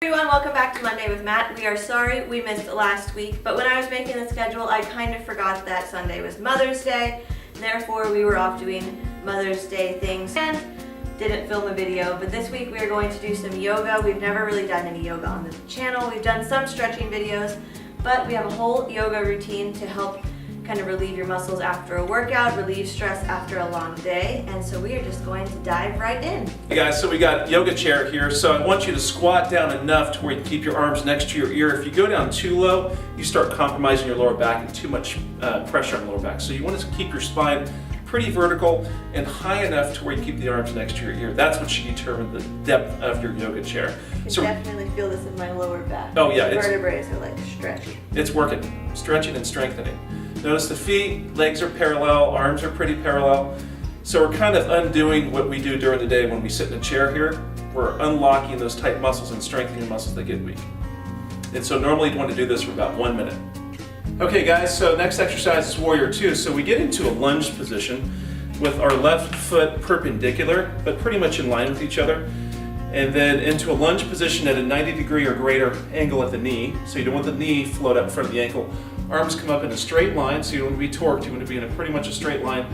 Everyone, welcome back to Monday with Matt. We are sorry we missed last week, but when I was making the schedule, I kind of forgot that Sunday was Mother's Day. Therefore, we were off doing Mother's Day things and didn't film a video. But this week we are going to do some yoga. We've never really done any yoga on the channel. We've done some stretching videos, but we have a whole yoga routine to help kind of relieve your muscles after a workout, relieve stress after a long day, and so we are just going to dive right in. Hey guys, so we got yoga chair here, so I want you to squat down enough to where you can keep your arms next to your ear. If you go down too low, you start compromising your lower back and too much pressure on the lower back. So you want to keep your spine pretty vertical and high enough to where you keep the arms next to your ear. That's what should determine the depth of your yoga chair. I can definitely feel this in my lower back. Oh yeah, the vertebrae are like stretching. It's working, stretching and strengthening. Notice the feet, legs are parallel, arms are pretty parallel. So we're kind of undoing what we do during the day when we sit in a chair here. We're unlocking those tight muscles and strengthening the muscles that get weak. And so normally you'd want to do this for about 1 minute. Okay guys, so next exercise is Warrior 2. So we get into a lunge position with our left foot perpendicular, but pretty much in line with each other. And then into a lunge position at a 90-degree or greater angle at the knee. So you don't want the knee float up in front of the ankle. Arms come up in a straight line, so you don't want to be torqued, you want to be in a pretty much a straight line.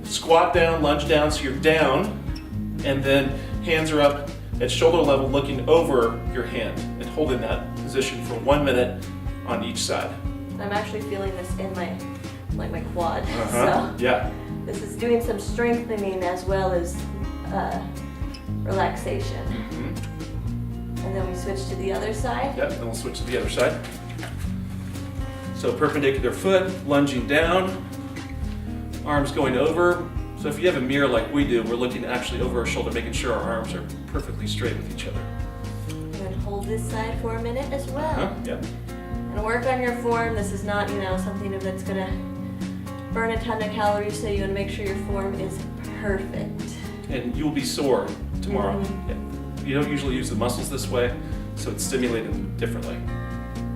Squat down, lunge down, so you're down, and then hands are up at shoulder level looking over your hand and holding that position for 1 minute on each side. I'm actually feeling this in my quad, So yeah. This is doing some strengthening as well as relaxation. And then we switch to the other side. Yep, then we'll switch to the other side. So perpendicular foot, lunging down, arms going over. So if you have a mirror like we do, we're looking actually over our shoulder, making sure our arms are perfectly straight with each other. And then hold this side for a minute as well. Yep. And work on your form. This is not, something that's gonna burn a ton of calories, so you wanna make sure your form is perfect. And you'll be sore tomorrow. Yeah. You don't usually use the muscles this way, so it's stimulating them differently.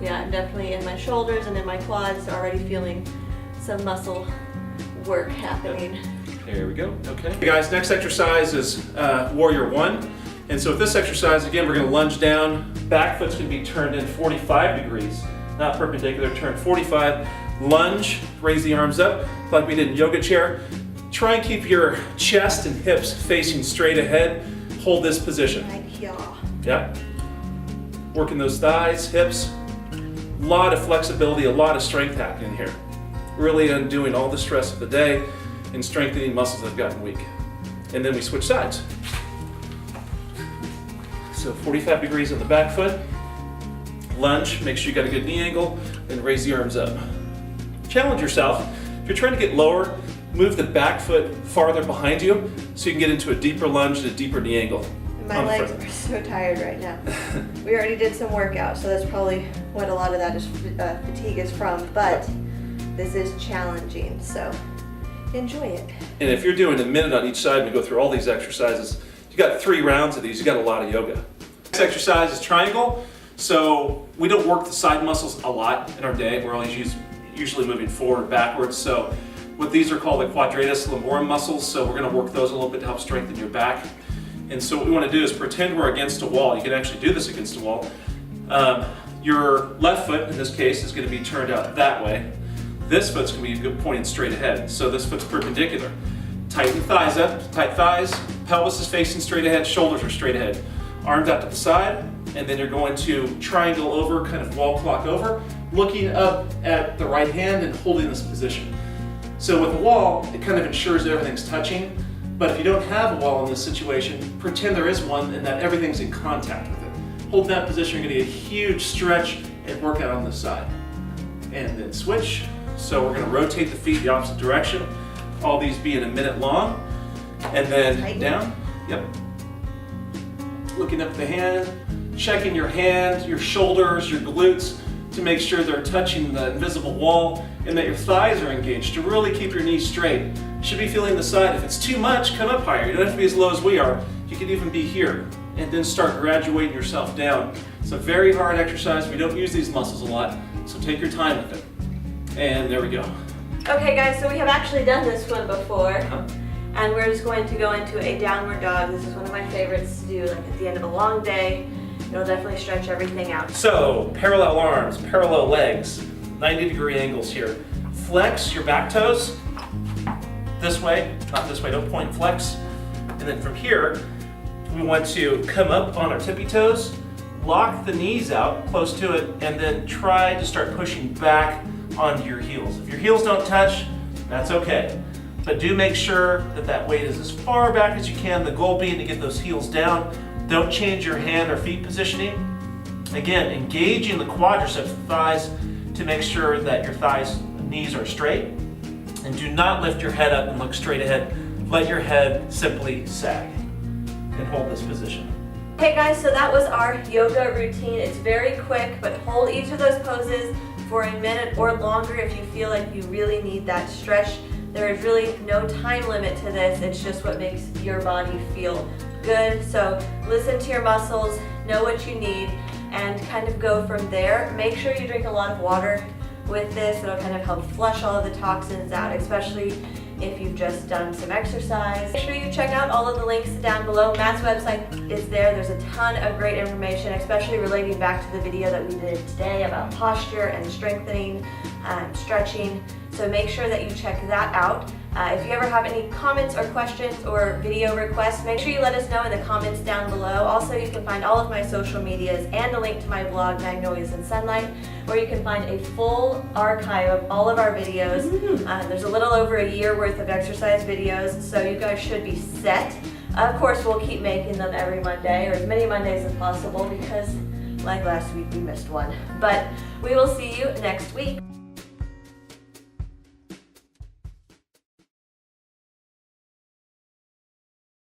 Yeah, I'm definitely in my shoulders and in my quads already feeling some muscle work happening. There we go, okay. Hey guys, next exercise is Warrior 1. And so with this exercise, again, we're gonna lunge down. Back foot's gonna be turned in 45 degrees, not perpendicular, turn 45. Lunge, raise the arms up, like we did in yoga chair. Try and keep your chest and hips facing straight ahead. Hold this position. Right here. Yeah. Working those thighs, hips. A lot of flexibility, a lot of strength happening here. Really undoing all the stress of the day and strengthening muscles that have gotten weak. And then we switch sides. So 45 degrees on the back foot. Lunge, make sure you got a good knee angle, and raise the arms up. Challenge yourself. If you're trying to get lower, move the back foot farther behind you so you can get into a deeper lunge and a deeper knee angle. My legs are so tired right now. We already did some workout, so that's probably what a lot of that is fatigue is from, but this is challenging, so enjoy it. And if you're doing a minute on each side and we go through all these exercises, you got 3 rounds of these, you got a lot of yoga. Next exercise is triangle. So we don't work the side muscles a lot in our day. We're always usually moving forward or backwards. So what these are called the quadratus lumborum muscles. So we're gonna work those a little bit to help strengthen your back. And so what we want to do is pretend we're against a wall. You can actually do this against a wall. Your left foot, in this case, is going to be turned out that way. This foot's going to be pointing straight ahead. So this foot's perpendicular. Tighten thighs up, tight thighs. Pelvis is facing straight ahead, shoulders are straight ahead. Arms out to the side, and then you're going to triangle over, kind of wall clock over, looking up at the right hand and holding this position. So with a wall, it kind of ensures that everything's touching. But if you don't have a wall in this situation, pretend there is one and that everything's in contact with it. Hold that position, you're gonna get a huge stretch and work out on this side. And then switch. So we're gonna rotate the feet the opposite direction. All these being a minute long. And then down, yep. Looking up at the hand, checking your hand, your shoulders, your glutes to make sure they're touching the invisible wall and that your thighs are engaged to really keep your knees straight. You should be feeling the side. If it's too much, come up higher. You don't have to be as low as we are. You can even be here and then start graduating yourself down. It's a very hard exercise. We don't use these muscles a lot, so take your time with it. And there we go. Okay guys, so we have actually done this one before. And we're just going to go into a downward dog. This is one of my favorites to do like at the end of a long day. it'll definitely stretch everything out. So, parallel arms, parallel legs, 90-degree angles here. Flex your back toes this way, not this way, don't point, flex. And then from here, we want to come up on our tippy toes, lock the knees out close to it, and then try to start pushing back onto your heels. If your heels don't touch, that's okay. But do make sure that that weight is as far back as you can, the goal being to get those heels down. Don't change your hand or feet positioning. Again, engaging the quadriceps, the thighs, to make sure that your thighs, knees are straight. And do not lift your head up and look straight ahead. Let your head simply sag and hold this position. Okay guys, so that was our yoga routine. It's very quick, but hold each of those poses for a minute or longer if you feel like you really need that stretch. There is really no time limit to this. It's just what makes your body feel good. So listen to your muscles, know what you need, and kind of go from there. Make sure you drink a lot of water with this. It'll kind of help flush all of the toxins out, especially if you've just done some exercise. Make sure you check out all of the links down below. Matt's website is there. There's a ton of great information, especially relating back to the video that we did today about posture and strengthening, stretching. So make sure that you check that out. If you ever have any comments or questions or video requests, make sure you let us know in the comments down below. Also, you can find all of my social medias and a link to my blog, Magnolias in Sunlight, where you can find a full archive of all of our videos. There's a little over a year worth of exercise videos, so you guys should be set. Of course, we'll keep making them every Monday, or as many Mondays as possible, because like last week, we missed one. But we will see you next week.